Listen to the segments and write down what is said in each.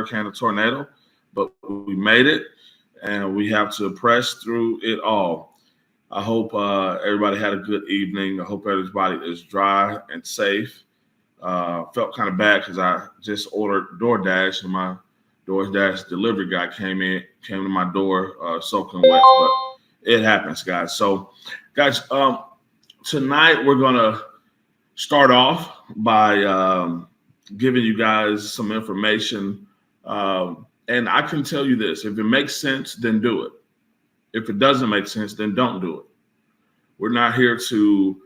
hurricane or tornado, but we made it, and we have to press through it all. I hope everybody had a good evening. I hope everybody is dry and safe. Felt kind of bad because I just ordered DoorDash, and my DoorDash delivery guy came to my door soaking wet, but it happens, guys. So, guys, tonight we're gonna start off by giving you guys some information, and I can tell you this: if it makes sense, then do it. If it doesn't make sense, then don't do it. We're not here to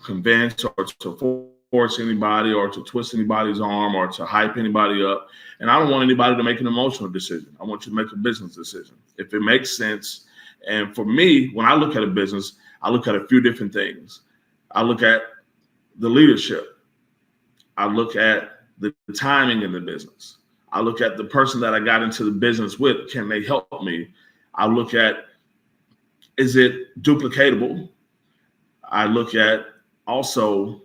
convince or to force anybody or to twist anybody's arm or to hype anybody up. And I don't want anybody to make an emotional decision. I want you to make a business decision. If it makes sense. And for me, when I look at a business, I look at a few different things. I look at the leadership. I look at the timing in the business. I look at the person that I got into the business with. Can they help me? I look at, is it duplicatable? I look at also,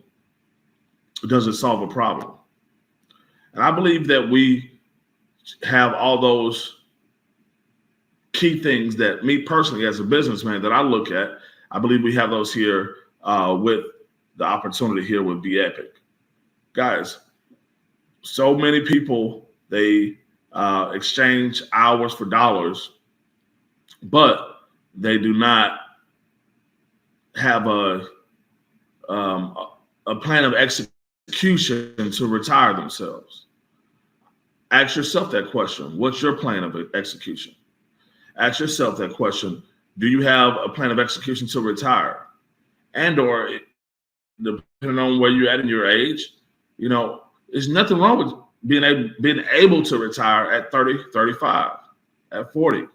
does it solve a problem? And I believe that we have all those key things that me personally as a businessman that I look at. I believe we have those here with the opportunity here with Be Epic. Guys, so many people, they exchange hours for dollars, but they do not have a plan of execution to retire themselves. Ask yourself that question. What's your plan of execution? Ask yourself that question. Do you have a plan of execution to retire? And or depending on where you're at in your age, there's nothing wrong with being able to retire at 30, 35, at 40.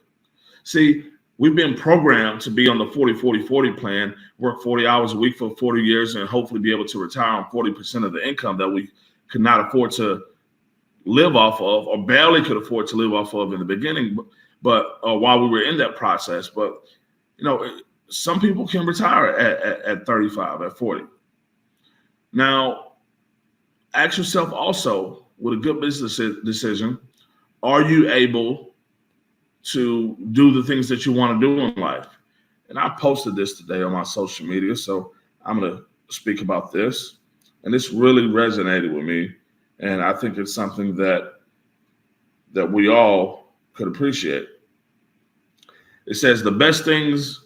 See, we've been programmed to be on the 40-40-40 plan, work 40 hours a week for 40 years, and hopefully be able to retire on 40% of the income that we could not afford to live off of, or barely could afford to live off of in the beginning, but while we were in that process. But, some people can retire at 35, at 40. Now, ask yourself also, with a good business decision, are you able to do the things that you want to do in life? And I posted this today on my social media, so I'm going to speak about this. And this really resonated with me, and I think it's something that we all could appreciate. It says the best things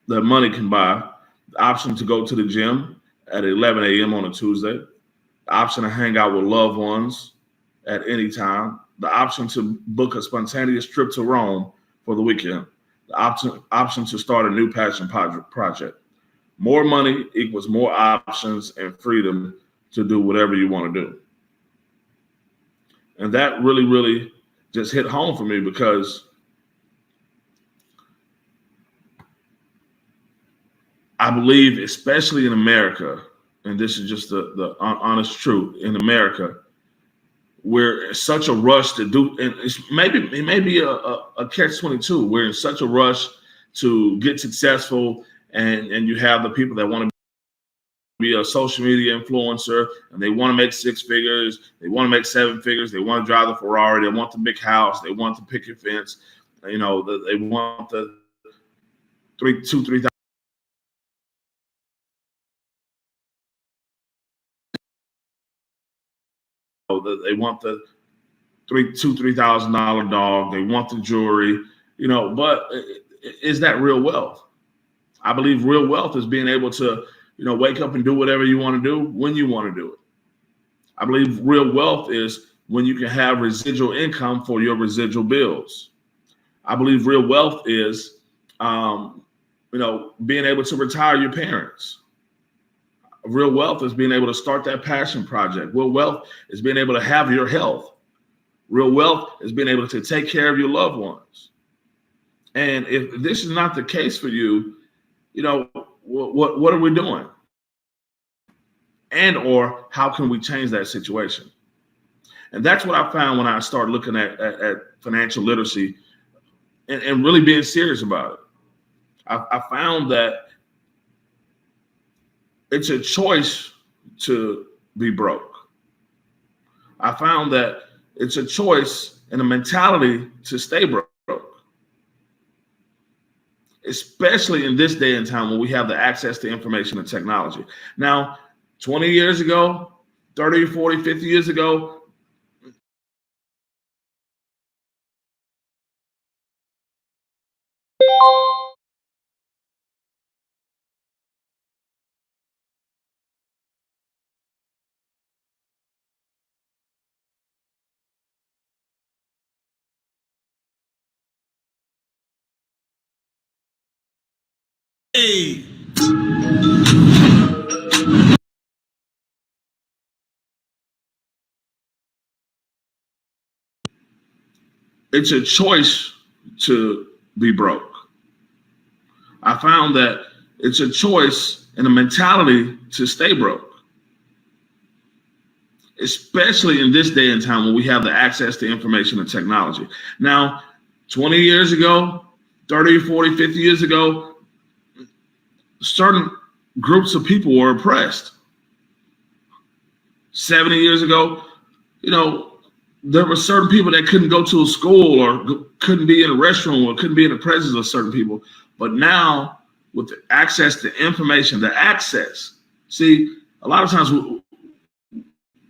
that money can buy: the option to go to the gym at 11 a.m. on a Tuesday, the option to hang out with loved ones at any time, the option to book a spontaneous trip to Rome for the weekend, the option to start a new passion project. More money equals more options and freedom to do whatever you want to do. And that really, really just hit home for me, because I believe, especially in America, and this is just the honest truth, in America, we're in such a rush to do, and it may be a catch-22. We're in such a rush to get successful, and you have the people that want to be a social media influencer, and they want to make 6 figures, they want to make 7 figures, they want to drive the Ferrari, they want the big house, they want the picket fence, they want the 3,000. They want the $3,000 dog. They want the jewelry, But is that real wealth? I believe real wealth is being able to, wake up and do whatever you want to do when you want to do it. I believe real wealth is when you can have residual income for your residual bills. I believe real wealth is, being able to retire your parents. Real wealth is being able to start that passion project. Real wealth is being able to have your health. Real wealth is being able to take care of your loved ones. And if this is not the case for you, what are we doing? And or how can we change that situation? And that's what I found when I started looking at financial literacy and really being serious about it. I found that it's a choice to be broke. I found that it's a choice and a mentality to stay broke, especially in this day and time when we have the access to information and technology. Now, 20 years ago, 30, 40, 50 years ago, hey, it's a choice to be broke. I found that it's a choice and a mentality to stay broke, especially in this day and time when we have the access to information and technology. Now, 20 years ago, 30, 40, 50 years ago, certain groups of people were oppressed. 70 years ago, there were certain people that couldn't go to a school or couldn't be in a restroom or couldn't be in the presence of certain people. But now, with the access to information, see, a lot of times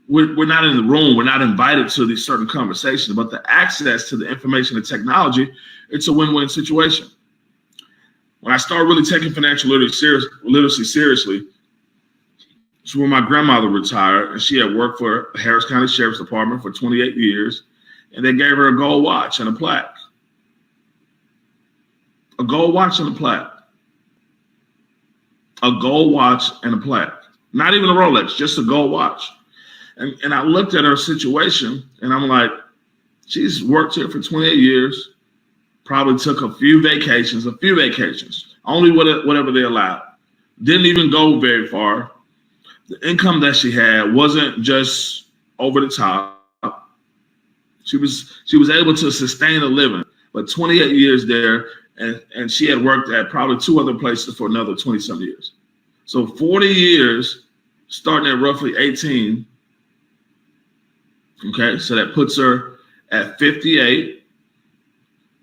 we're not in the room, we're not invited to these certain conversations, but the access to the information and technology, it's a win-win situation. When I started really taking financial literacy seriously, it's when my grandmother retired, and she had worked for Harris County Sheriff's Department for 28 years, and they gave her a gold watch and a plaque. A gold watch and a plaque. A gold watch and a plaque. Not even a Rolex, just a gold watch. And I looked at her situation, and I'm like, she's worked here for 28 years, probably took a few vacations, only whatever they allowed. Didn't even go very far. The income that she had wasn't just over the top. She was able to sustain a living, but 28 years there, and she had worked at probably 2 other places for another 20-some years. So 40 years, starting at roughly 18. Okay, so that puts her at 58.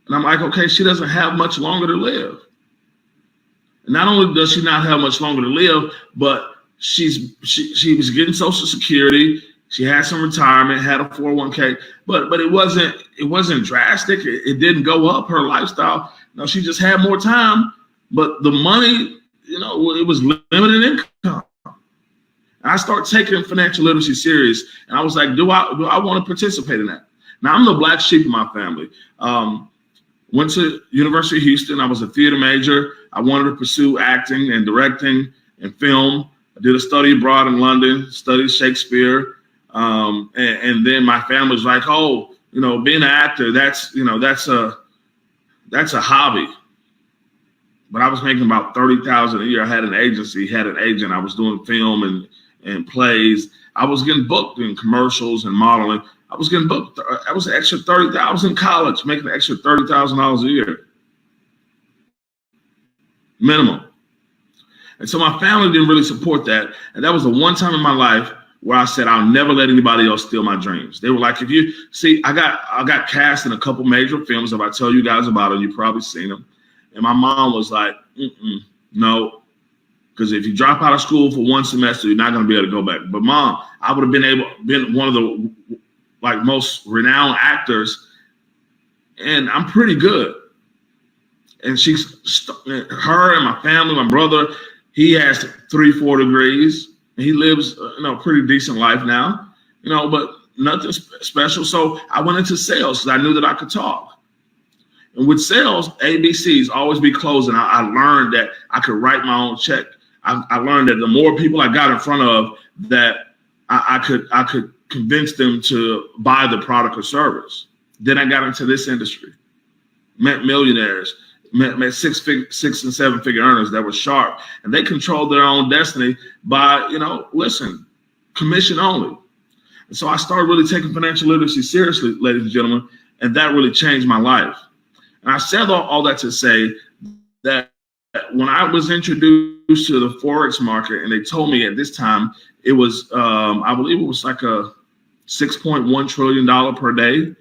And I'm like, okay, she doesn't have much longer to live. And not only does she not have much longer to live, but she was getting Social Security. She had some retirement, had a 401k, but it wasn't drastic. It didn't go up her lifestyle. No, she just had more time, but the money, it was limited income. And I started taking financial literacy serious, and I was like, do I want to participate in that? Now, I'm the black sheep of my family. Went to University of Houston. I was a theater major. I wanted to pursue acting and directing and film. I did a study abroad in London, studied Shakespeare. And then my family was like, oh, being an actor, that's a hobby. But I was making about $30,000 a year. I had an agency, had an agent. I was doing film and plays. I was getting booked in commercials and modeling. I was getting booked. I was an extra $30,000. I was in college making an extra $30,000 a year. Minimum. And so my family didn't really support that. And that was the one time in my life where I said, I'll never let anybody else steal my dreams. They were like, if you see, I got cast in a couple major films. If I tell you guys about it, you've probably seen them. And my mom was like, no, because if you drop out of school for one semester, you're not going to be able to go back. But Mom, I would have been one of the most renowned actors, and I'm pretty good. And her and my family, my brother, he has 3-4 degrees. And he lives a pretty decent life now, but nothing special. So I went into sales because I knew that I could talk. And with sales, ABCs always be closing. I learned that I could write my own check. I learned that the more people I got in front of, that I could convince them to buy the product or service. Then I got into this industry, met millionaires, met 6 and 7 figure earners that were sharp, and they controlled their own destiny by, commission only. And so I started really taking financial literacy seriously, ladies and gentlemen, and that really changed my life. And I said all that to say that when I was introduced to the Forex market, and they told me at this time it was, I believe it was like $6.1 trillion per day,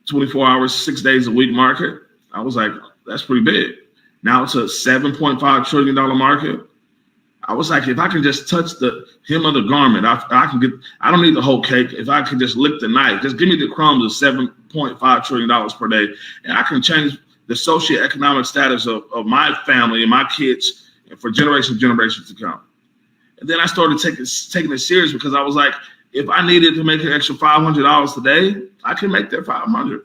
24 hours, 6 days a week market. I was like, that's pretty big. Now it's a $7.5 trillion market. I was like, if I can just touch the hem of the garment, I can get, I don't need the whole cake. If I can just lick the knife, just give me the crumbs of $7.5 trillion per day, and I can change the socioeconomic status of my family and my kids for generations to come. And then I started taking it serious, because I was like, if I needed to make an extra $500 today, I can make that $500.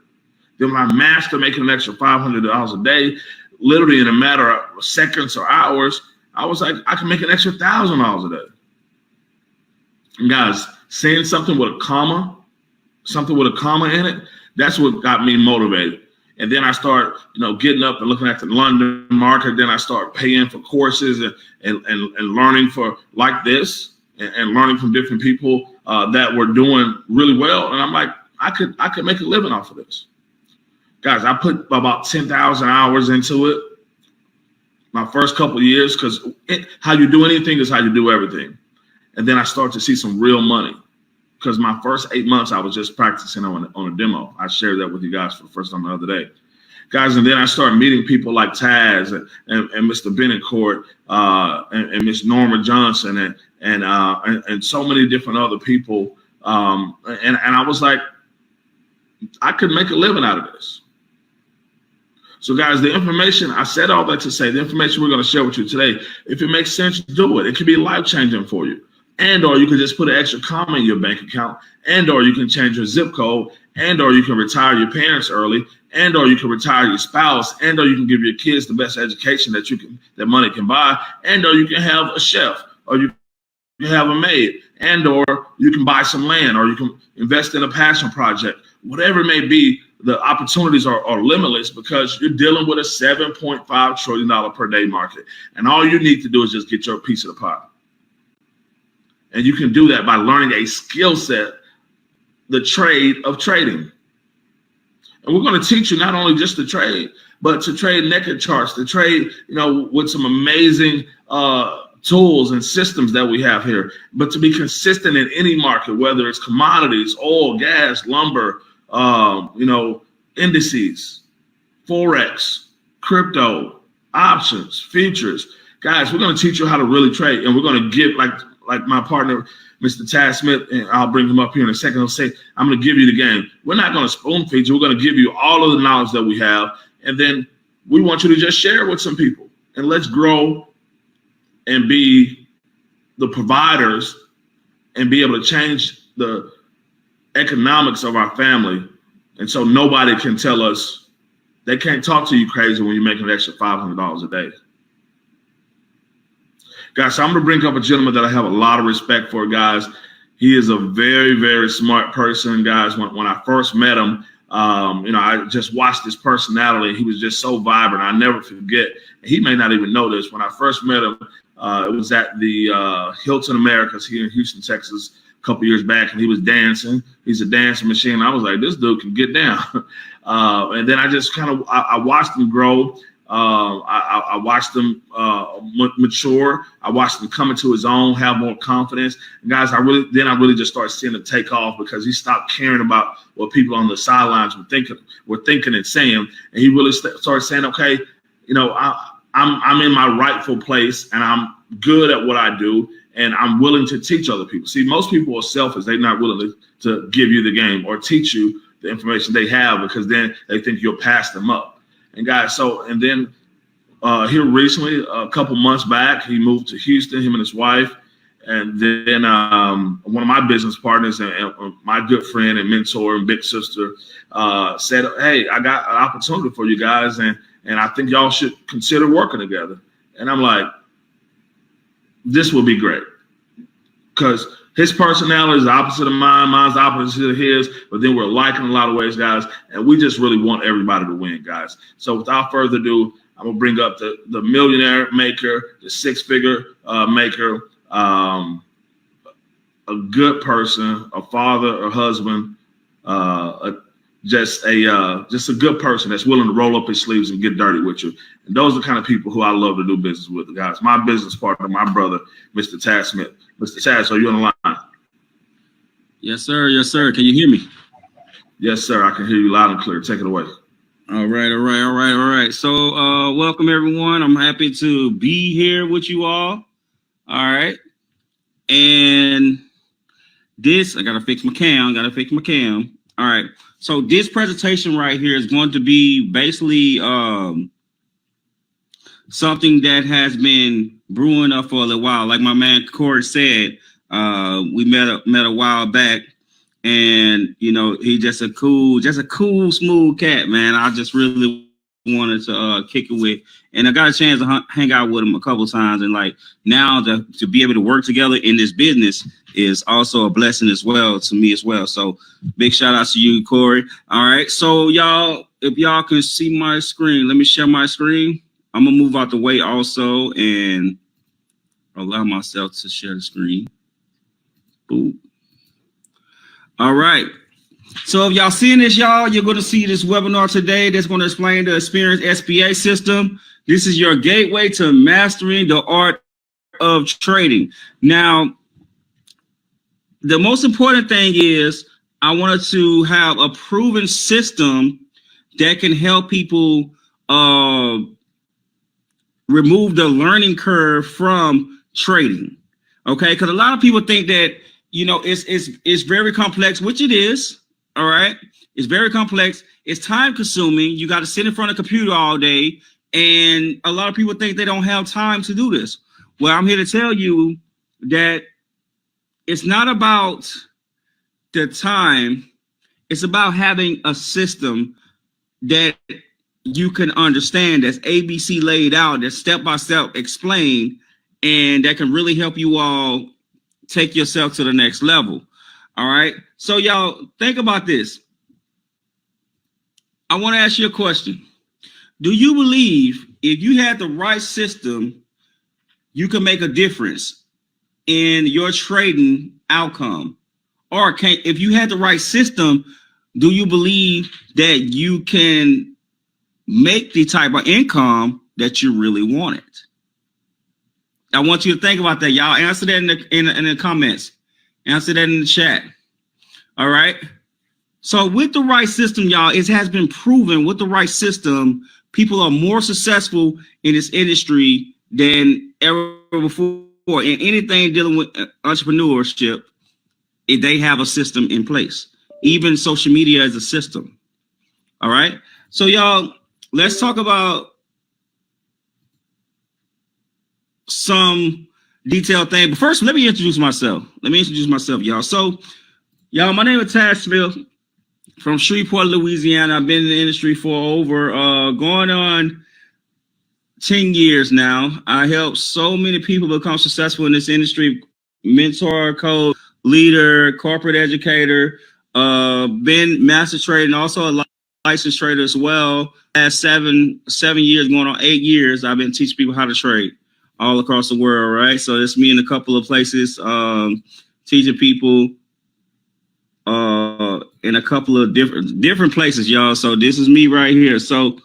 Then when I master making an extra $500 a day, literally in a matter of seconds or hours, I was like, I can make an extra $1,000 a day. And guys, saying something with a comma in it, that's what got me motivated. And then I start, getting up and looking at the London market. Then I start paying for courses and learning for like this and learning from different people that were doing really well. And I'm like, I could make a living off of this. Guys, I put about 10,000 hours into it my first couple of years, because how you do anything is how you do everything. And then I start to see some real money, because my first 8 months I was just practicing on a demo. I shared that with you guys for the first time the other day, guys. And then I started meeting people like Taz and Mr. Benincourt and Miss Norma Johnson and so many different other people. And I was like, I could make a living out of this. So guys, the information, I said all that to say, the information we're going to share with you today, if it makes sense, do it. It could be life-changing for you. And or you can just put an extra comma in your bank account, and or you can change your zip code, and or you can retire your parents early, and or you can retire your spouse, and or you can give your kids the best education that money can buy, and or you can have a chef, or you can have a maid, and or you can buy some land, or you can invest in a passion project. Whatever it may be, the opportunities are limitless, because you're dealing with a $7.5 trillion per day market. And all you need to do is just get your piece of the pie. And you can do that by learning a skill set, the trade of trading. And we're going to teach you not only just to trade, but to trade naked charts, to trade, with some amazing tools and systems that we have here, but to be consistent in any market, whether it's commodities, oil, gas, lumber, indices, Forex, crypto, options, futures. Guys, we're going to teach you how to really trade, and we're going to give, like my partner, Mr. Taz Smith, and I'll bring him up here in a second. He'll say, I'm going to give you the game. We're not going to spoon feed you. We're going to give you all of the knowledge that we have, and then we want you to just share it with some people, and let's grow and be the providers and be able to change the economics of our family. And so nobody can tell us, they can't talk to you crazy when you're making an extra $500 a day. Guys, so I'm going to bring up a gentleman that I have a lot of respect for, guys. He is a very, very smart person, guys. When I first met him, I just watched his personality. He was just so vibrant. I never forget. He may not even know this. When I first met him, it was at the Hilton Americas here in Houston, Texas, a couple years back, and he was dancing. He's a dancing machine. I was like, this dude can get down. And then I just I watched him grow. I watched him mature. I watched him come into his own, have more confidence. And guys, I really just started seeing him take off, because he stopped caring about what people on the sidelines were thinking and saying. And he really started saying, okay, I'm in my rightful place, and I'm good at what I do, and I'm willing to teach other people. See, most people are selfish. They're not willing to give you the game or teach you the information they have, because then they think you'll pass them up. And guys, and then here recently, a couple months back, he moved to Houston, him and his wife. And then one of my business partners and my good friend and mentor and big sister said, hey, I got an opportunity for you guys, and I think y'all should consider working together. And I'm like, this will be great, because his personality is the opposite of mine. Mine's the opposite of his, but then we're alike in a lot of ways, guys. And we just really want everybody to win, guys. So without further ado, I'm going to bring up the millionaire maker, the six-figure maker, a good person, a father, a husband, just a good person that's willing to roll up his sleeves and get dirty with you. And those are the kind of people who I love to do business with, guys. My business partner, my brother, Mr. Taz Smith. Mr. Taz, are you on the line? Yes, sir. Yes, sir. Can you hear me? Yes, sir. I can hear you loud and clear. Take it away. All right, all right, all right, all right. So, welcome everyone. I'm happy to be here with you all. All right, and I gotta fix my cam. All right. So this presentation right here is going to be basically something that has been brewing up for a little while. Like my man Corey said, we met a while back, and he just a cool, smooth cat, man. I just really wanted to kick it with, and I got a chance to hang out with him a couple times, and like now to be able to work together in this business is also a blessing as well to me as well. So big shout out to you, Corey. All right, so y'all, if y'all can see my screen, let me share my screen. I'm gonna move out the way also and allow myself to share the screen. Boom. All right. So if y'all seeing this, y'all, you're going to see this webinar today that's going to explain the Experience Sba System. This is your gateway to mastering the art of trading. Now, the most important thing is I wanted to have a proven system that can help people remove the learning curve from trading. Okay, because a lot of people think that it's very complex, which it is. All right, it's very complex. It's time consuming. You got to sit in front of a computer all day, and a lot of people think they don't have time to do this. Well, I'm here to tell you that it's not about the time. It's about having a system that you can understand, that's ABC laid out, that's step by step explained, and that can really help you all take yourself to the next level. All right. So y'all think about this. I want to ask you a question. Do you believe if you had the right system, you can make a difference in your trading outcome? Or if you had the right system, do you believe that you can make the type of income that you really wanted? I want you to think about that. Y'all answer that in the comments. Answer that in the chat. All right. So with the right system, y'all, it has been proven with the right system, people are more successful in this industry than ever before. In anything dealing with entrepreneurship, if they have a system in place. Even social media is a system. All right. So y'all, let's talk about some detailed thing. But first, let me introduce myself. Y'all. So, y'all, my name is Tad Smith from Shreveport, Louisiana. I've been in the industry for over going on 10 years now. I helped so many people become successful in this industry. Mentor, coach, leader, corporate educator, been master trader and also a licensed trader as well. Last 7 years, going on 8 years, I've been teaching people how to trade all across the world, right? So it's me in a couple of places, teaching people in a couple of different places, y'all. So this is me right here. So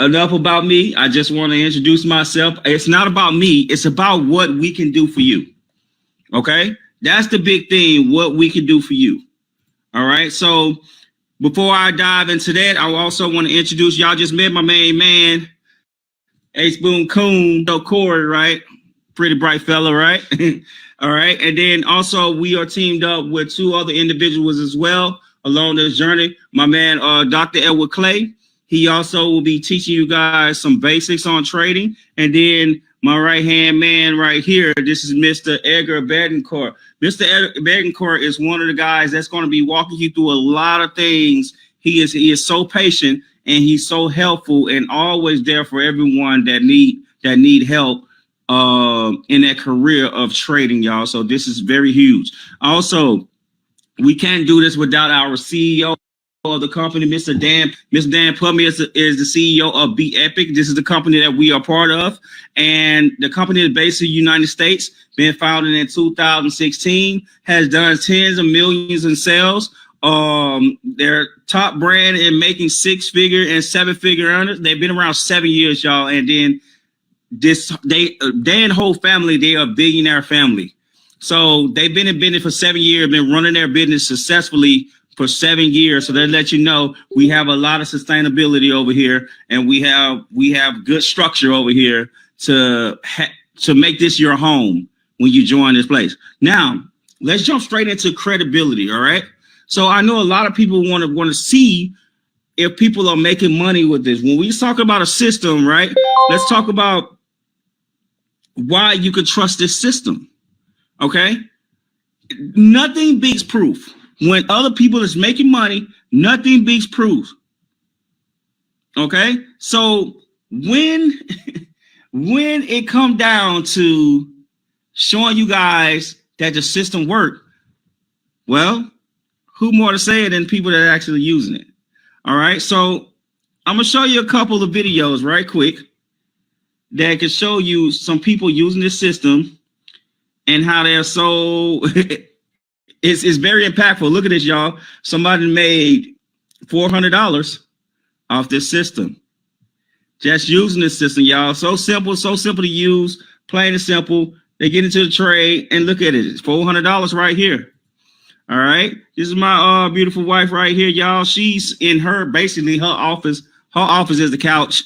enough about me. I just want to introduce myself. It's not about me. It's about what we can do for you. Okay? That's the big thing, what we can do for you. All right? So before I dive into that, I also want to introduce, y'all just met my main man, Ace Boone Coon, Corey, right? Pretty bright fella, right? All right. And then also we are teamed up with 2 other individuals as well along this journey. My man, Dr. Edward Clay. He also will be teaching you guys some basics on trading. And then my right-hand man right here, this is Mr. Edgar Betancourt. Mr. Betancourt is one of the guys that's going to be walking you through a lot of things. He is so patient. And he's so helpful and always there for everyone that need help in that career of trading, y'all. So this is very huge. Also, we can't do this without our CEO of the company, Mr. Dan. Mr. Dan Plummer is the CEO of Be Epic. This is the company that we are part of. And the company is based in the United States, been founded in 2016, has done tens of millions in sales. Their top brand in making 6-figure and 7-figure earners. They've been around 7 years, y'all. And then they and whole family, they are a billionaire family. So they've been in business for 7 years, been running their business successfully for 7 years. So they let you know we have a lot of sustainability over here, and we have good structure over here to make this your home when you join this place. Now, let's jump straight into credibility. All right. So I know a lot of people want to see if people are making money with this. When we talk about a system, right? Let's talk about why you could trust this system. Okay. Nothing beats proof. When other people is making money, nothing beats proof. Okay. So when it come down to showing you guys that the system work, well, who more to say it than people that are actually using it? All right. So I'm going to show you a couple of videos right quick that can show you some people using this system and how they're so it's very impactful. Look at this, y'all. Somebody made $400 off this system. Just using this system, y'all. So simple to use, plain and simple. They get into the trade and look at it. It's $400 right here. All right. This is my beautiful wife right here, y'all. She's in basically her office. Her office is the couch.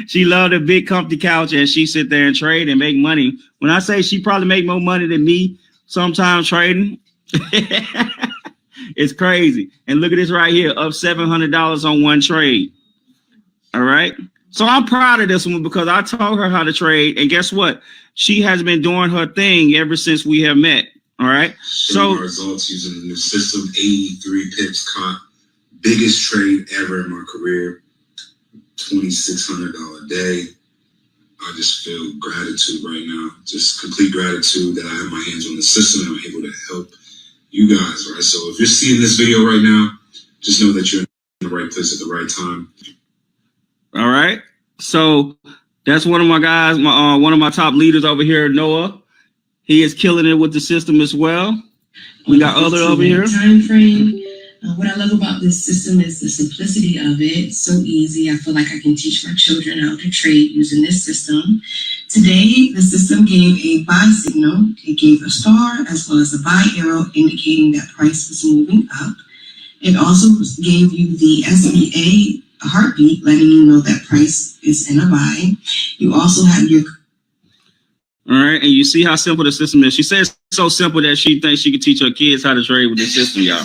She loved a big comfy couch, and she sit there and trade and make money. When I say she probably make more money than me sometimes trading, it's crazy. And look at this right here, up $700 on one trade. All right. So I'm proud of this one because I taught her how to trade. And guess what? She has been doing her thing ever since we have met. All right. So results using the new system, 83 pips caught. Biggest trade ever in my career. $2,600 a day. I just feel gratitude right now. Just complete gratitude that I have my hands on the system and I'm able to help you guys, right? So if you're seeing this video right now, just know that you're in the right place at the right time. All right. So that's one of my guys, one of my top leaders over here, Noah. He is killing it with the system as well. We got other over here. Time frame. What I love about this system is the simplicity of it. It's so easy. I feel like I can teach my children how to trade using this system. Today, the system gave a buy signal. It gave a star as well as a buy arrow indicating that price was moving up. It also gave you the SBA heartbeat, letting you know that price is in a buy. You also have your... All right, and you see how simple the system is. She says so simple that she thinks she can teach her kids how to trade with this system, y'all.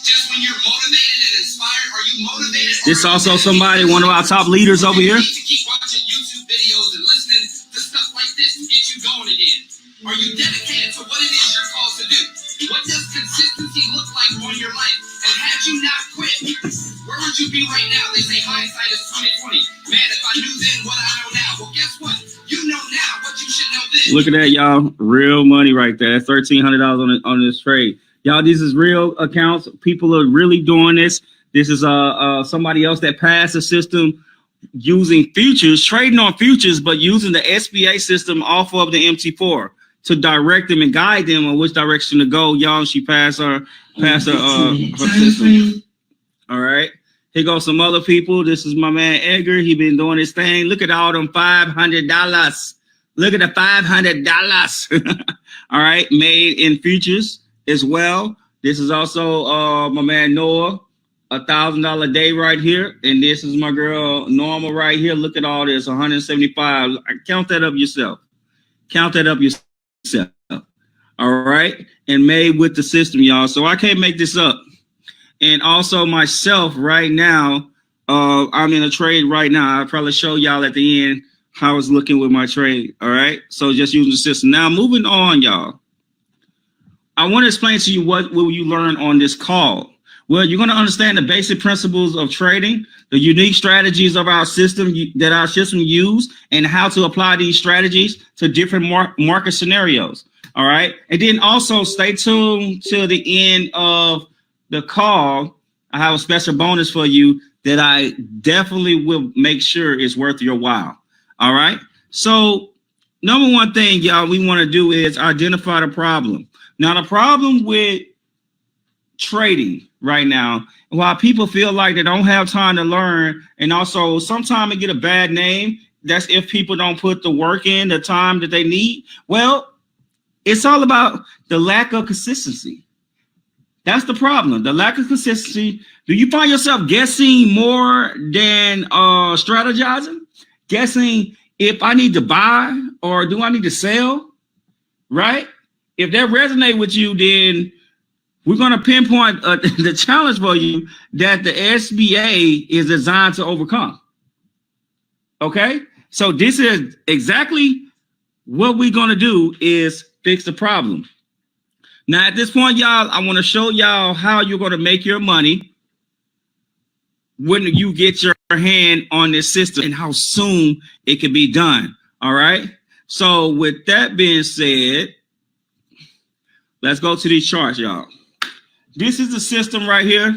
Just when you're motivated and inspired, are you motivated? This also somebody, one of our top leaders over here. You need to keep watching YouTube videos and listening to stuff like this to get you going again. Are you dedicated to what it is you're called to do? What does consistency look like on your life? And had you not quit, where would you be right now? They say hindsight is 2020. Man, if I knew then what I know now. Well, guess what? You know now what you should know then. Look at that, y'all. Real money right there. That's $1,300 on this trade. Y'all, this is real accounts. People are really doing this. This is somebody else that passed the system using futures, trading on futures, but using the SBA system off of the MT4 to direct them and guide them on which direction to go. Y'all, she passed her system. All right. Here goes some other people. This is my man Edgar. He been doing his thing. Look at all them $500. Look at the $500. All right. Made in futures as well. This is also my man Noah, $1,000 a day right here. And this is my girl Norma right here. Look at all this, 175. Count that up yourself. Count that up yourself. All right. And made with the system, y'all. So I can't make this up. And also myself right now, I'm in a trade right now. I'll probably show y'all at the end how it's looking with my trade. All right. So just using the system. Now moving on, y'all. I want to explain to you what will you learn on this call. Well, you're going to understand the basic principles of trading, the unique strategies of our system that our system use, and how to apply these strategies to different market scenarios. All right. And then also stay tuned till the end of the call. I have a special bonus for you that I definitely will make sure is worth your while. All right. So number one thing, y'all, we want to do is identify the problem. Now, the problem with trading right now, while people feel like they don't have time to learn, and also sometimes it get a bad name, that's if people don't put the work in, the time that they need. Well, It's all about the lack of consistency. That's the problem. The lack of consistency. Do you find yourself guessing more than strategizing? Guessing if I need to buy or do I need to sell? Right? If that resonates with you, then we're going to pinpoint the challenge for you that the SBA is designed to overcome. Okay? So this is exactly what we're going to do is fix the problem. Now, at this point, y'all, I want to show y'all how you're going to make your money when you get your hand on this system and how soon it can be done. All right. So with that being said, let's go to these charts, y'all. This is the system right here.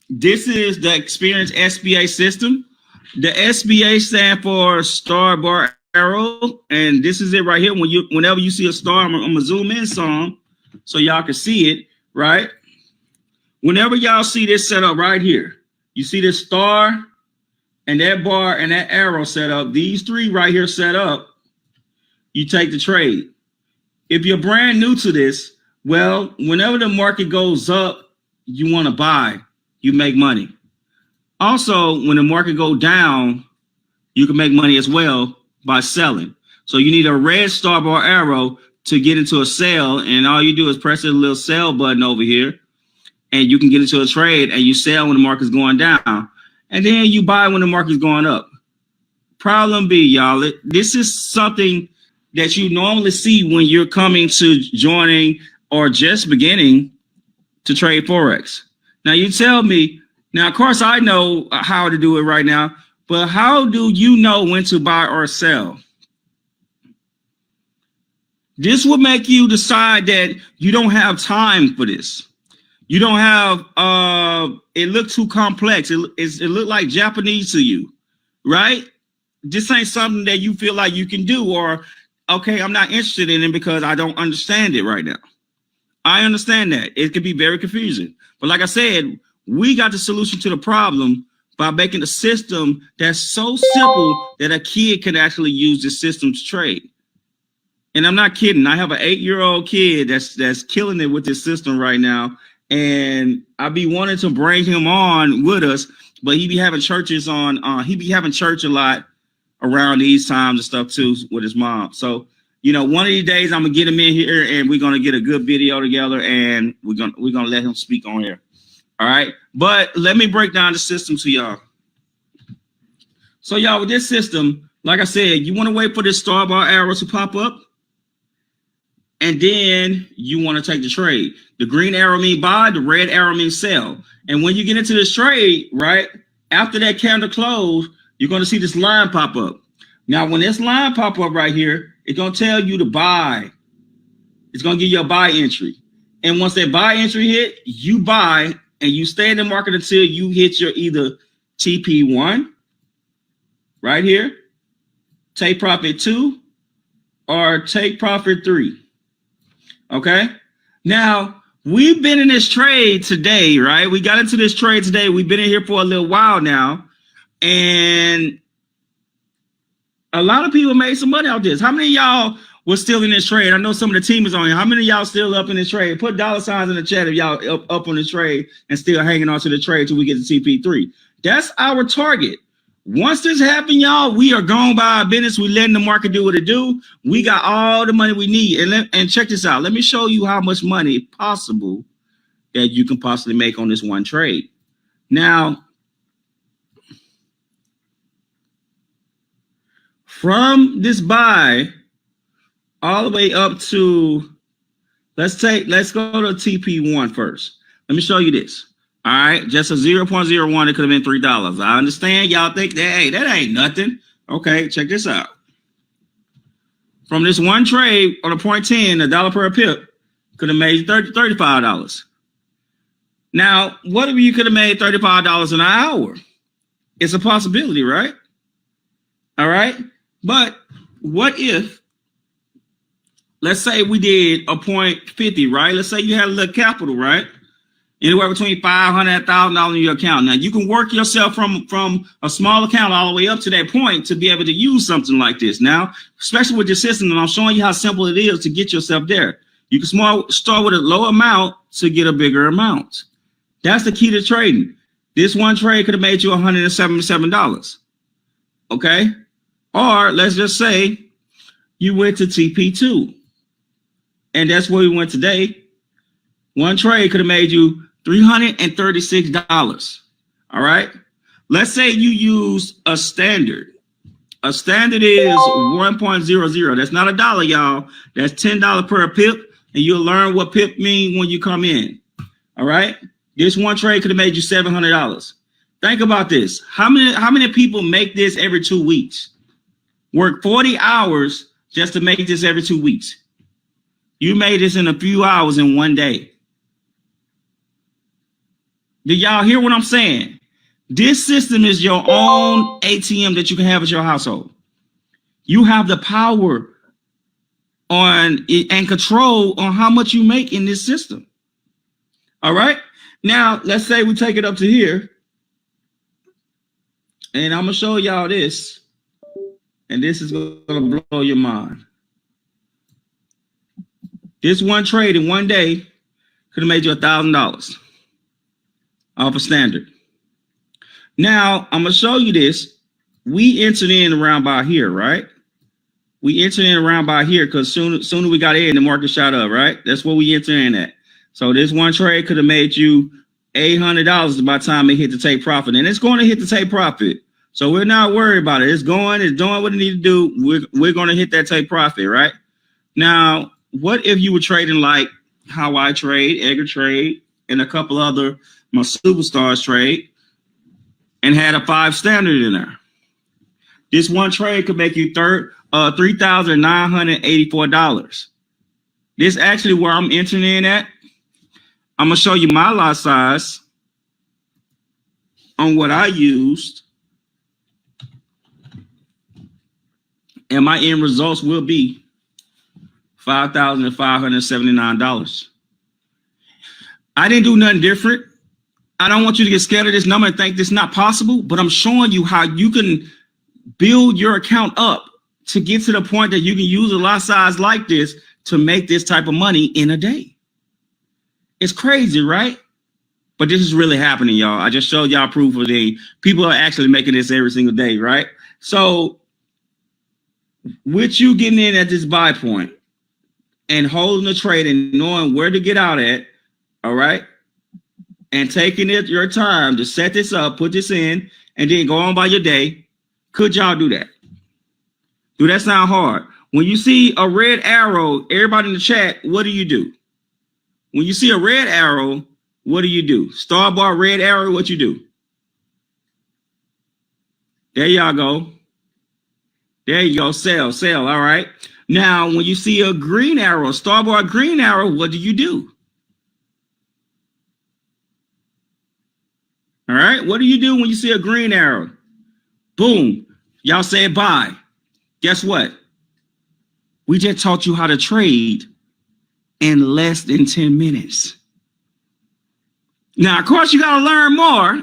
This is the Experience SBA system. The SBA stand for Star Bar Arrow, and this is it right here. Whenever you see a star, I'm gonna zoom in some so y'all can see it, right? Whenever y'all see this set up right here, you see this star and that bar and that arrow set up, these three right here set up, you take the trade. If you're brand new to this, well, whenever the market goes up, you want to buy, you make money. Also, when the market goes down, you can make money as well by selling. So you need a red star bar arrow to get into a sale, and all you do is press the little sell button over here, and you can get into a trade, and you sell when the market's going down, and then you buy when the market's going up. Problem B, y'all, this is something that you normally see when you're coming to joining or just beginning to trade Forex. Now you tell me, now of course I know how to do it right now, but how do you know when to buy or sell? This will make you decide that you don't have time for this. You don't have, it looks too complex. It looked like Japanese to you, right? This ain't something that you feel like you can do, or, okay, I'm not interested in it because I don't understand it right now. I understand that. It can be very confusing. But like I said, we got the solution to the problem by making a system that's so simple that a kid can actually use this system to trade. And I'm not kidding. I have an 8-year-old kid that's killing it with this system right now. And I be wanting to bring him on with us, but he be having churches on, he be having church a lot around these times and stuff too with his mom. So, you know, one of these days I'm gonna get him in here and we're gonna get a good video together and we're gonna let him speak on here. All right. But let me break down the system to y'all. So y'all, with this system, like I said, you want to wait for this star bar arrow to pop up. And then you want to take the trade. The green arrow means buy, the red arrow means sell. And when you get into this trade, right, after that candle close, you're going to see this line pop up. Now, when this line pop up right here, it's going to tell you to buy. It's going to give you a buy entry. And once that buy entry hit, you buy and you stay in the market until you hit your either TP1 right here, take profit 2, or take profit 3. Okay. Now, we've been in this trade today, right? We got into this trade today. We've been in here for a little while now. And a lot of people made some money out of this. How many of y'all was still in this trade? I know some of the team is on here. How many of y'all still up in this trade? Put dollar signs in the chat if y'all up on the trade and still hanging on to the trade till we get to TP3. That's our target. Once this happens, y'all, we are gone by our business. We letting the market do what it do. We got all the money we need. And check this out. Let me show you how much money possible that you can possibly make on this one trade. Now, from this buy all the way up to, let's go to TP1 first. Let me show you this. All right, just a 0.01, it could have been $3. I understand y'all think that, hey, that ain't nothing. Okay, check this out. From this one trade on a 0.10, $1 per pip, could have made $35. Now, what if you could have made $35 an hour? It's a possibility, right? All right, but what if, let's say we did a 0.50, right? Let's say you had a little capital, right? Anywhere between $500 and $1,000 in your account. Now you can work yourself from a small account all the way up to that point to be able to use something like this. Now, especially with your system, and I'm showing you how simple it is to get yourself there. You can start with a low amount to get a bigger amount. That's the key to trading. This one trade could have made you $177. Okay? Or let's just say you went to TP2. And that's where we went today. One trade could have made you $336. All right. Let's say you use a standard. A standard is 1.00. That's not a dollar, y'all. That's $10 per pip. And you'll learn what pip mean when you come in. All right. This one trade could have made you $700. Think about this. How many people make this every 2 weeks? Work 40 hours just to make this every 2 weeks. You made this in a few hours in one day. Do y'all hear what I'm saying? This system is your own ATM that you can have at your household. You have the power on it and control on how much you make in this system. All right. Now, let's say we take it up to here. And I'm going to show y'all this. And this is going to blow your mind. This one trade in one day could have made you $1,000 off a standard. Now, I'm going to show you this. We entered in around by here, right? We entered in around by here because sooner we got in, the market shot up, right? That's what we entered in at. So this one trade could have made you $800 by the time it hit the take profit. And it's going to hit the take profit. So we're not worried about it. It's doing what it needs to do. We're going to hit that take profit, right? Now, what if you were trading like how I trade, Edgar trade, and a couple other my superstars trade, and had a 5 standard in there? This one trade could make you $3,984. This actually where I'm entering in at. I'm gonna show you my lot size on what I used, and my end results will be $5,579. I didn't do nothing different. I don't want you to get scared of this number and think this is not possible, but I'm showing you how you can build your account up to get to the point that you can use a lot size like this to make this type of money in a day. It's crazy, right? But this is really happening, y'all. I just showed y'all proof of the people are actually making this every single day, right? So with you getting in at this buy point and holding the trade and knowing where to get out at, all right, and taking it your time to set this up, put this in, and then go on by your day, could y'all do that? Do that sound hard? When you see a red arrow, everybody in the chat, what do you do? When you see a red arrow, what do you do? Star bar, red arrow, what you do? There y'all go. There you go, sell, all right. Now, when you see a green arrow, star bar, green arrow, what do you do? All right, what do you do when you see a green arrow? Boom, y'all said buy. Guess what? We just taught you how to trade in less than 10 minutes. Now, of course, you got to learn more,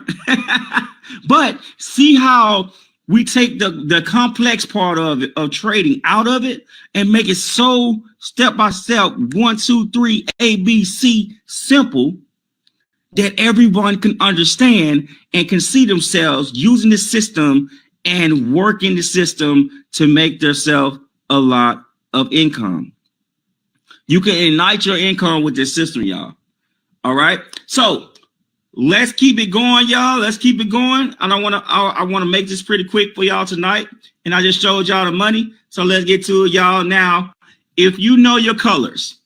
but see how we take the complex part of it, of trading out of it, and make it so step by step, 1, 2, 3, A, B, C, simple, that everyone can understand and can see themselves using the system and working the system to make themselves a lot of income. You can ignite your income with this system, y'all. All right. So let's keep it going, y'all. Let's keep it going. I want to make this pretty quick for y'all tonight. And I just showed y'all the money. So let's get to it, y'all. Now, if you know your colors,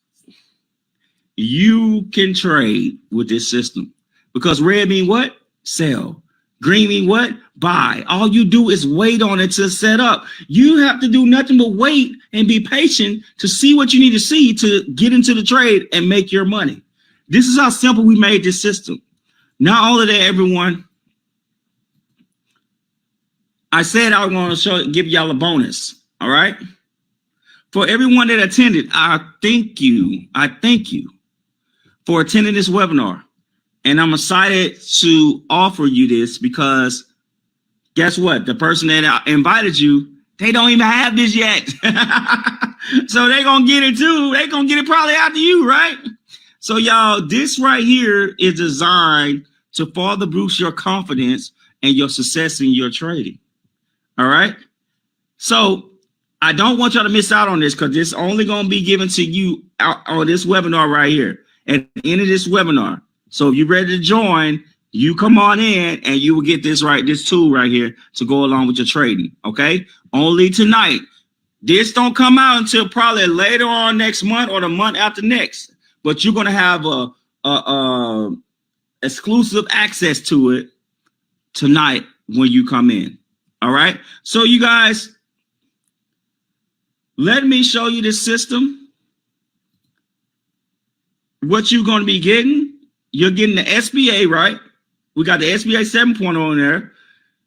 you can trade with this system, because red mean what? Sell. Green mean what? Buy. All you do is wait on it to set up. You have to do nothing but wait and be patient to see what you need to see to get into the trade and make your money. This is how simple we made this system. Not only that, everyone, I said I want to give y'all a bonus. All right. For everyone that attended, I thank you for attending this webinar. And I'm excited to offer you this because guess what? The person that invited you, they don't even have this yet. So they're going to get it too. They're going to get it probably after you, right? So y'all, this right here is designed to further boost your confidence and your success in your trading. All right. So I don't want y'all to miss out on this because it's only going to be given to you on this webinar right here at the end of this webinar. So if you're ready to join, you come on in and you will get this tool right here to go along with your trading. Okay. Only tonight. This don't come out until probably later on next month or the month after next. But you're going to have a exclusive access to it tonight when you come in. All right. So you guys, let me show you this system. What you're going to be getting. You're getting the SBA, right? We got the SBA 7.0 on there.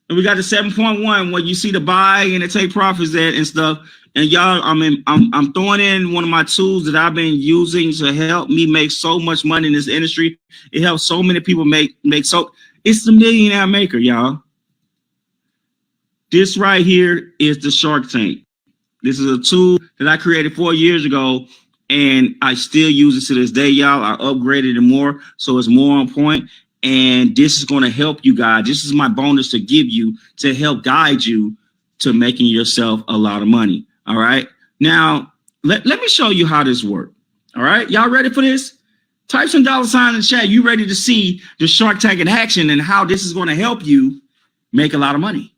And we got the 7.1 where you see the buy and the take profits at and stuff. And y'all, I'm throwing in one of my tools that I've been using to help me make so much money in this industry. It helps so many people make so. It's the millionaire maker, y'all. This right here is the Shark Tank. This is a tool that I created 4 years ago, and I still use it to this day, y'all. I upgraded it more, so it's more on point. And this is going to help you guys. This is my bonus to give you to help guide you to making yourself a lot of money. All right. Now, let me show you how this works. All right. Y'all ready for this? Type some $ in the chat. You ready to see the Shark Tank in action and how this is going to help you make a lot of money?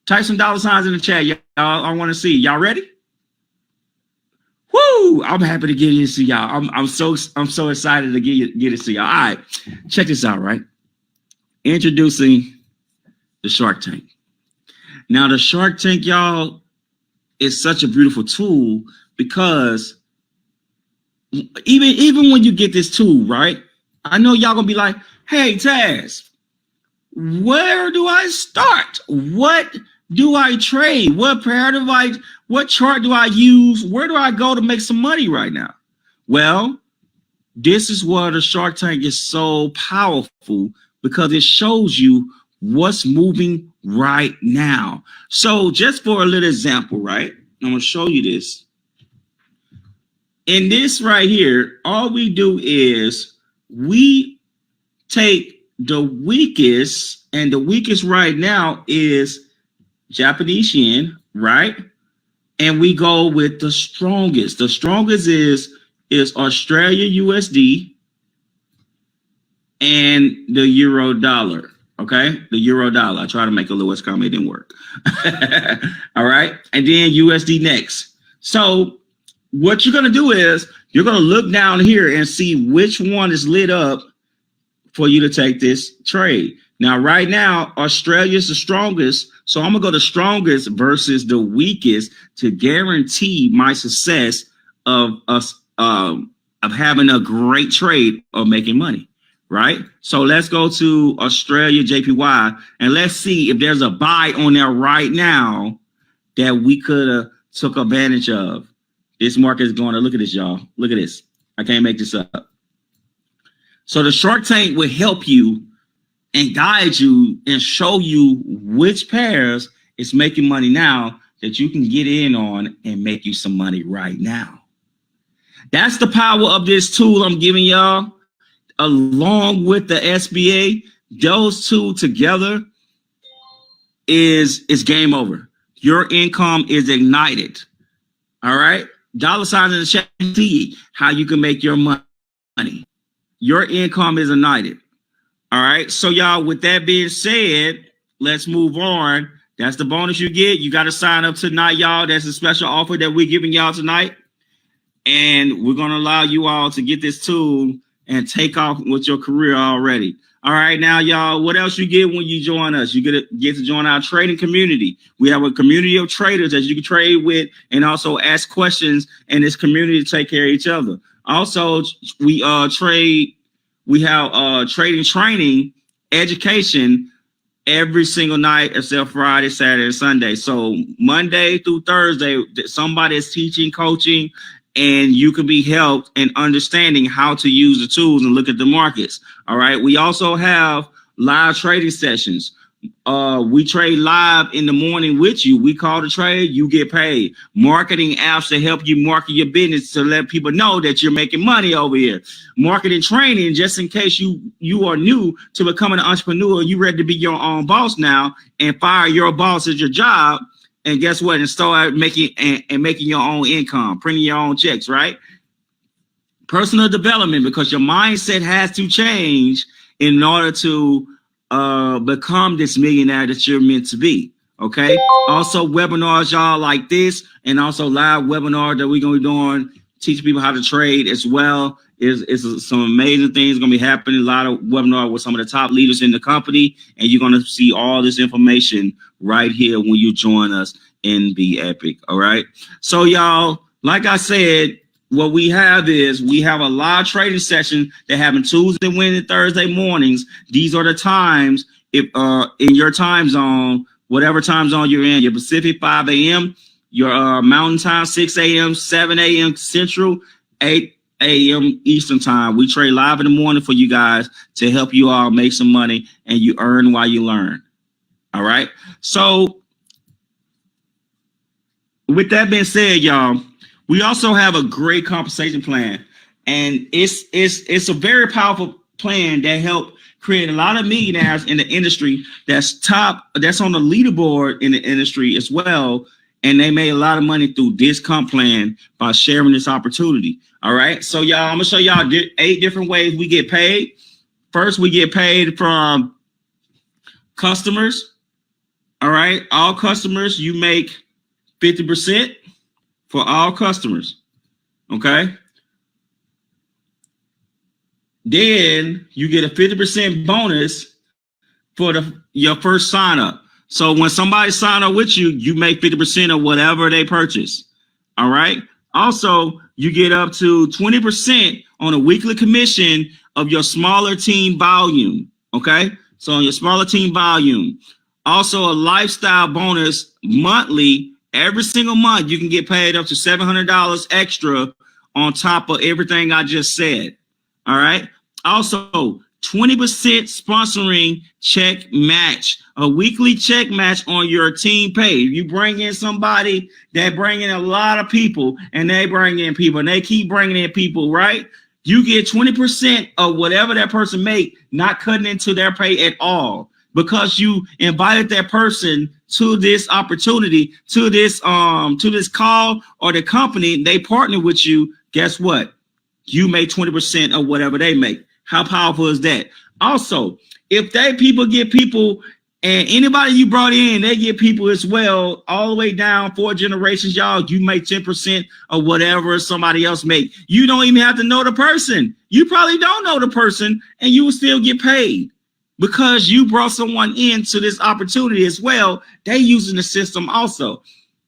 Type some $ in the chat. Y'all, I want to see. Y'all ready? Woo! I'm happy to get this to y'all. I'm so excited to get it to y'all. All right. Check this out, right? Introducing the Shark Tank. Now, the Shark Tank, y'all, is such a beautiful tool because even when you get this tool, right? I know y'all gonna be like, hey, Taz, where do I start? What do I trade? What chart do I use? Where do I go to make some money right now? Well, this is where the Shark Tank is so powerful because it shows you what's moving right now. So just for a little example, right? I'm going to show you this. In this right here, all we do is we take the weakest, and the weakest right now is Japanese yen, right? And we go with the strongest. The strongest is Australia USD and the euro dollar. Okay, the euro dollar. I tried to make a Lewis comment, it didn't work. All right, and then USD next. So what you're gonna do is you're gonna look down here and see which one is lit up for you to take this trade. Now, right now, Australia is the strongest, so I'm gonna go the strongest versus the weakest to guarantee my success of us of having a great trade or making money. Right? So let's go to Australia JPY and let's see if there's a buy on there right now that we could have took advantage of. This market is going to look at this, y'all. Look at this. I can't make this up. So the Shark Tank will help you and guide you and show you which pairs is making money now that you can get in on and make you some money right now. That's the power of this tool I'm giving y'all. Along with the SBA, those two together is game over. Your income is ignited. All right. $ in the chat, see how you can make your money. Your income is ignited. All right. So y'all, with that being said, let's move on. That's the bonus you get. You got to sign up tonight, y'all. That's a special offer that we're giving y'all tonight. And we're going to allow you all to get this tool and take off with your career already. All right, now, y'all, what else you get when you join us? You get to join our trading community. We have a community of traders that you can trade with and also ask questions in this community to take care of each other. Also, we have trading training, education every single night except Friday, Saturday, and Sunday. So Monday through Thursday, somebody is teaching, coaching, and you can be helped in understanding how to use the tools and look at the markets. All right. We also have live trading sessions. We trade live in the morning with you. We call the trade, you get paid. Marketing apps to help you market your business to let people know that you're making money over here. Marketing training, just in case you are new to becoming an entrepreneur, you ready to be your own boss now and fire your boss as your job. And guess what? And start making and making your own income, printing your own checks, right? Personal development, because your mindset has to change in order to become this millionaire that you're meant to be. Okay. Also webinars, y'all, like this, and also live webinar that we're gonna be doing, teaching people how to trade as well. Is some amazing things gonna be happening. A lot of webinar with some of the top leaders in the company, and you're gonna see all this information right here when you join us in Be Epic. All right. So y'all, like I said, what we have is we have a live trading session that happen Tuesday, Wednesday, Thursday mornings. These are the times, if in your time zone, whatever time zone you're in, your Pacific 5 a.m., your Mountain Time 6 a.m., 7 a.m. Central, 8 a.m. Eastern Time. We trade live in the morning for you guys to help you all make some money, and you earn while you learn. All right. So with that being said, y'all, we also have a great compensation plan, and it's a very powerful plan that helped create a lot of millionaires in the industry that's on the leaderboard in the industry as well, and they made a lot of money through this comp plan by sharing this opportunity. All right, so y'all, I'm gonna show y'all 8 different ways we get paid. First, we get paid from customers. All right, all customers, you make 50%. For all customers, okay? Then you get a 50% bonus for your first sign up. So when somebody sign up with you, you make 50% of whatever they purchase, all right? Also, you get up to 20% on a weekly commission of your smaller team volume, okay? So on your smaller team volume. Also a lifestyle bonus monthly. Every single month, you can get paid up to $700 extra on top of everything I just said. All right. Also, 20% sponsoring check match, a weekly check match on your team pay. You bring in somebody that bring in a lot of people, and they bring in people, and they keep bringing in people, right? You get 20% of whatever that person make, not cutting into their pay at all, because you invited that person to this opportunity, to this call, or the company, they partner with you. Guess what? You make 20% of whatever they make. How powerful is that? Also, if they people get people, and anybody you brought in, they get people as well, all the way down 4 generations, y'all, you make 10% of whatever somebody else make. You don't even have to know the person. You probably don't know the person, and you will still get paid, because you brought someone into this opportunity as well. They using the system also.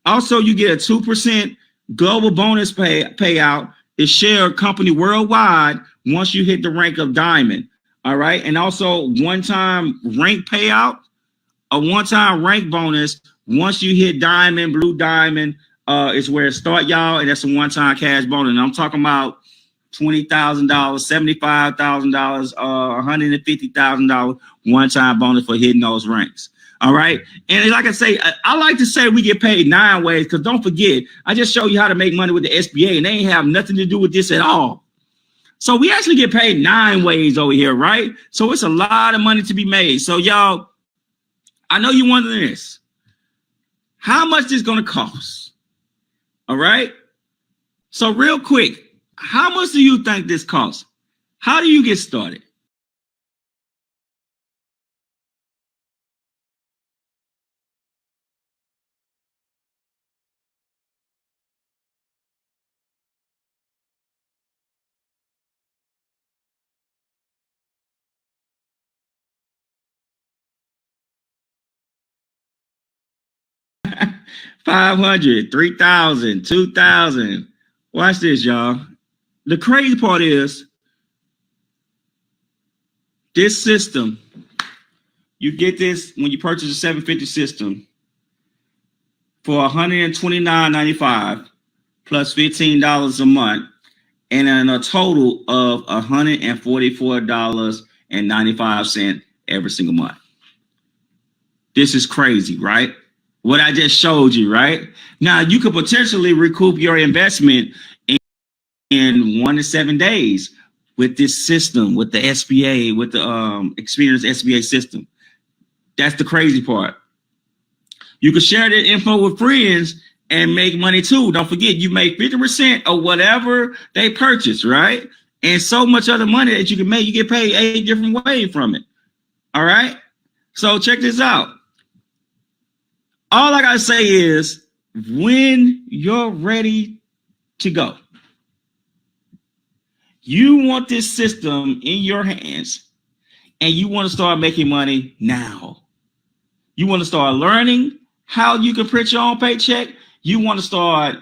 Also, you get a 2% global bonus payout. It's shared company worldwide once you hit the rank of diamond. All right. And also one-time rank payout, a one-time rank bonus. Once you hit diamond, blue diamond is where it start, y'all. And that's a one-time cash bonus. And I'm talking about $20,000, $75,000, $150,000 one-time bonus for hitting those ranks. All right. And like I say, I like to say we get paid 9 ways, because don't forget, I just showed you how to make money with the SBA, and they ain't have nothing to do with this at all. So we actually get paid 9 ways over here, right? So it's a lot of money to be made. So y'all, I know you're wondering this. How much is going to cost? All right. So real quick, how much do you think this costs? How do you get started? $500, $3,000, $2,000. Watch this, y'all. The crazy part is this system, you get this when you purchase a 750 system for $129.95. plus $15 a month, and then a total of $144.95 every single month. This is crazy, right? What I just showed you, right? Now you could potentially recoup your investment in 1 to 7 days with this system, with the SBA, with the experienced SBA system. That's the crazy part. You can share that info with friends and make money too. Don't forget, you make 50% of whatever they purchase, right? And so much other money that you can make, you get paid 8 different ways from it. All right? So check this out. All I gotta say is, when you're ready to go, you want this system in your hands and you want to start making money now. You want to start learning how you can print your own paycheck. You want to start